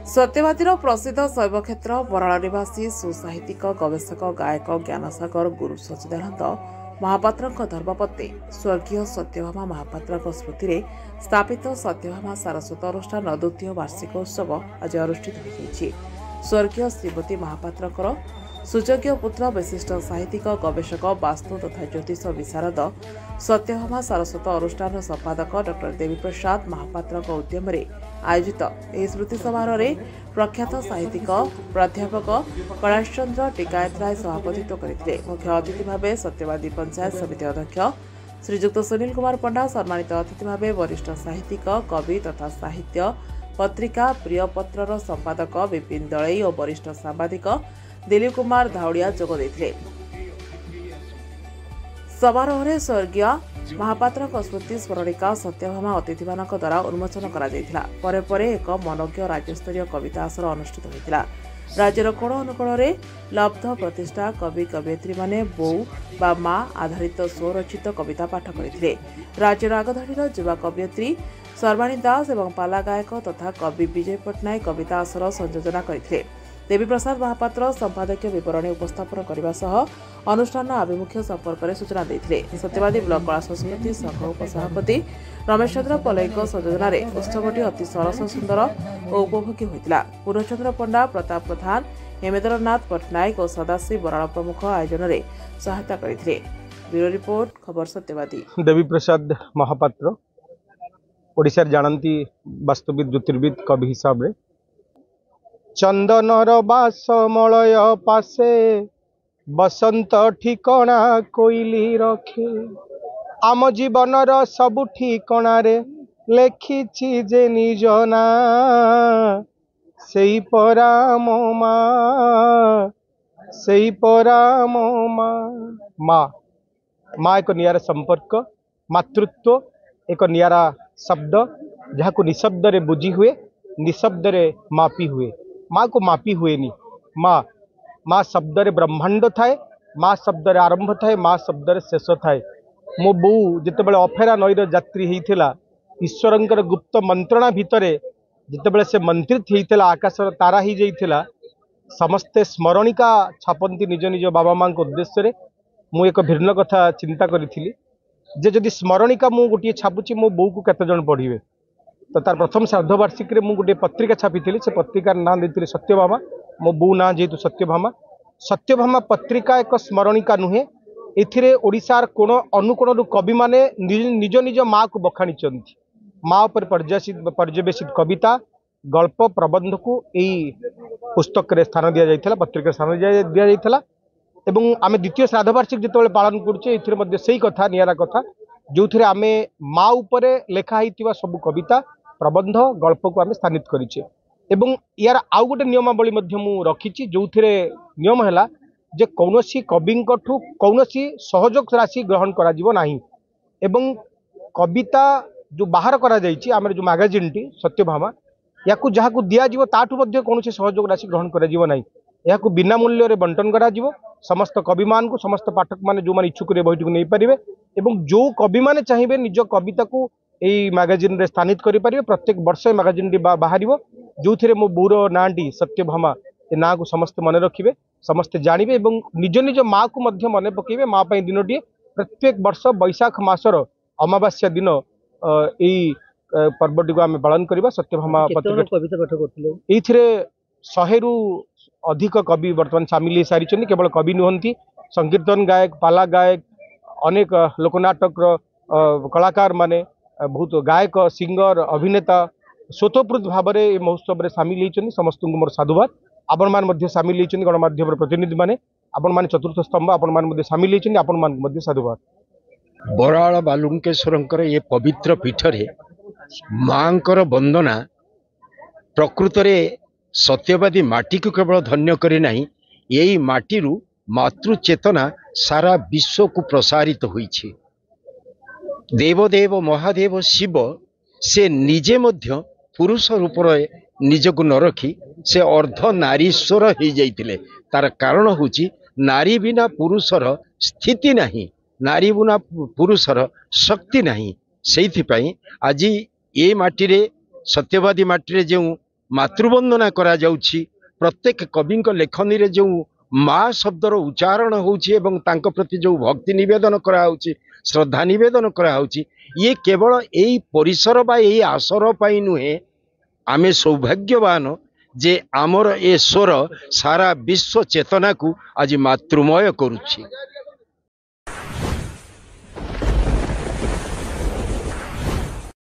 सत्यवादी प्रसिद्ध शैव क्षेत्र बराल निवासी सुसाहित्यिक गवेषक गायक ज्ञानसागर गुरु सच्चिदानंद महापात्र धर्मपत्नी स्वर्गीय सत्यभामा महापात्र स्मृति में स्थापित सत्यभामा सारस्वत अनुष्ठान द्वितीय वार्षिक उत्सव आज अनुष्ठित हो। स्वर्गीय श्रीमती महापात्र सुयोग्य पुत्र विशिष्ट साहित्यिक गवेषक वास्तु तथा ज्योतिष विशारद सत्यभामा सारस्वत अनुष्ठान संपादक डॉ देवीप्रसाद महापात्र उद्यम आयोजित यह स्मृति समारोह में प्रख्यात साहित्यिक प्राध्यापक कैलाश चंद्र टिकायत राय सभापतित्व करते। मुख्य अतिथि भाव सत्यवादी पंचायत समिति अध्यक्ष श्रीजुक्त सुनील कुमार पंडा, सम्मानित अतिथि भाव वरिष्ठ साहित्यिक कवि तथा साहित्य पत्रिका प्रियपत्रर संपादक विपिन दलई और वरिष्ठ सांबादिक दिलीप कुमार धाउड़िया जोग देथिले। समारोह में स्वर्गीय महापात्र स्मृति स्मरणिका सत्यभामा अतिथि द्वारा उन्मोचन कर एक मनोज्ञ राज्यस्तरीय कविता आसर अनुष्ठित होता। राज्यर कोण अनुकोण लब्ध प्रतिष्ठा कवि कवयित्री माने बोऊ बा माँ आधारित स्वरचित कविता पाठ करते। राज्यर आगधाड़ीर युवा कवयित्री सर्वाणी दास और पाला गायक तथा कवि विजय पट्टनायक कविता आसर संयोजना करते। देवीप्रसाद महापात्र संपादकीय विवरणी उपस्थापन करने सह अनुष्ठान आभिमुख्य संपर्क में सूचना देते। सत्यवादी ब्लॉक कला संस्कृति संघ उपसभापति रमेश चंद्र पलईक संयोजन में उत्सवटी अति सरस सुंदर और उपभोगी होता। पूर्णचंद्र पंडा, प्रताप प्रधान, हेमेन्द्रनाथ पट्टनायक और सदाशिव बराड़ प्रमुख आयोजन में सहायता करते। ब्यूरो रिपोर्ट, खबर सत्यवादी। देवीप्रसाद महापात्र ओडिशा जानती वास्तविक ज्योतिर्विद कवि हिसाब से चंदनर बास मलय पासे बसंत ठिकणा कोइली रखे आम जीवनर सबु ठिकणा रे लेखिछि जे निज ना सेई परा मो माँ सेई परा मो माँ माँ एक नियारा संपर्क मातृत्व एक नियारा शब्द जहाँ को निशब्द रे बुझी हुए निशब्द रे मापी हुए। माँ को मापी हुएनी। माँ शब्द रे ब्रह्मांड थाए, माँ शब्द रे आरंभ थाए, माँ शब्द रे शेष थाए। मो बोऊ जितेबाला अफेरा नईर यात्री होता ईश्वरंकर गुप्त मंत्रणा भितर जितेबाला से मंत्रित होता आकाश तारा ही जाइथिला समस्ते स्मरणिका छापंती निज निज बाबा माँ उद्देश्य मु एक भिन्न कथा चिंता करी जे जदि स्मरणिका मु गोटे छापुची मो बोऊ को केते जण पढ़िबे। तो तार प्रथम श्राद्धवार्षिक मु गोटे पत्रिका छापी से पत्रिकार ना देती सत्यभामा, मो बो ना जेहेतु सत्यभामा। सत्यभामा पत्रिका एक स्मरणिका नुहे, एथिरे ओडिशार कोण अनुकोण कवि माने निज निज माँ को बखाणी माँ पर पर्यवेसित कविता गल्प प्रबंध को यही पुस्तक रे स्थान दि जाइथिला, पत्रिका स्थान दि जाइथिला। एवं आमे द्वितीय श्राद्धवार्षिक जितेबाला पालन करुचे एथिरे मध्ये सेही कथा नियारा कथा जो थे आमे माँ उपरे लेखा होइतिबा सब कविता प्रबंध गल्प को आमे स्थानित करिचे। एवं यार आउ गोटे नियमावली मध्य मु रखिछि जो थे नियम हैला जे कौनसी कविंकठु कौनसी सहयोग राशि ग्रहण करा जिवो नाही। एवं कविता जो बाहर करा जाइछि आमर जो मैगजीन टी सत्यभामा याकू जहाकू दिया जिवो ताठु मध्य कौनसी सहयोग राशि ग्रहण करा जिवो नाही। याकू बिना मूल्य रे बंटन करा जिवो समस्त कवि मान को समस्त पाठक माने जो माने इच्छुक रे बहिटी को नै परिबे एवं जो कवि माने चाहिए निज कविता को यही मैगजीन रे स्थानित करि परिबे। प्रत्येक वर्ष मैगजीन टी बाहरिबो जो थे मो बोर नाटी सत्यभामा ए ना को समस्त मन रखिबे, समस्त जानिबे एवं निज निज माँ को मध्य मन पकेबे। माँ पई दिनटी प्रत्येक वर्ष बैशाख मासर अमावास्या दिन यही पर्वटी को आम पालन करवा। सत्यभामा कविता पाठ करथिले एथिरे 100 रु अधिक कवि वर्तमान सामिल हो सारी। केवल कवि नुहंती, संकीर्तन गायक, पाला गायक, अनेक लोकनाटक कलाकार माने बहुत गायक सिंगर अभिनेता स्वतःपूर्त भाव में महोत्सव में सामिल होती। समस्त को मोर साधुवाद। आपण मान सामिल होती गणमाध्यम प्रतिनिधि माने आपण मान चतुर्थ स्तंभ आपण मान सामिल होती आपण मान साधुवाद। बराल बालुंकेश्वर ये पवित्र पीठरे मांकर वंदना प्रकृत रे सत्यवादी माटी को केवल धन्य करे नहीं, यही माटीरू मातृ चेतना सारा विश्व को प्रसारित होईछि। देवदेव महादेव शिव से निजे मध्य पुरुष रूप निज को न रखी से अर्ध नारीश्वर हो जाइतिले। तार कारण होची नारी बिना पुरुषर स्थिति नहीं, नारी बिना पुरुषर शक्ति नहीं। सेइथिपाई आज ए माटी सत्यवादी माटी जो मातृवंदना करा जाउछि प्रत्येक कवि लेखनी रे जो माँ शब्दर उच्चारण होउछि एवं तांको प्रति जो भक्ति निवेदन करा होउछि श्रद्धा निवेदन करा होउछि ये केवल एई परिसर बा एई आसर पाई नुहे आमे सौभाग्यवान जे आमर ए स्वर सारा विश्व चेतना को आज मातृमय करुछि।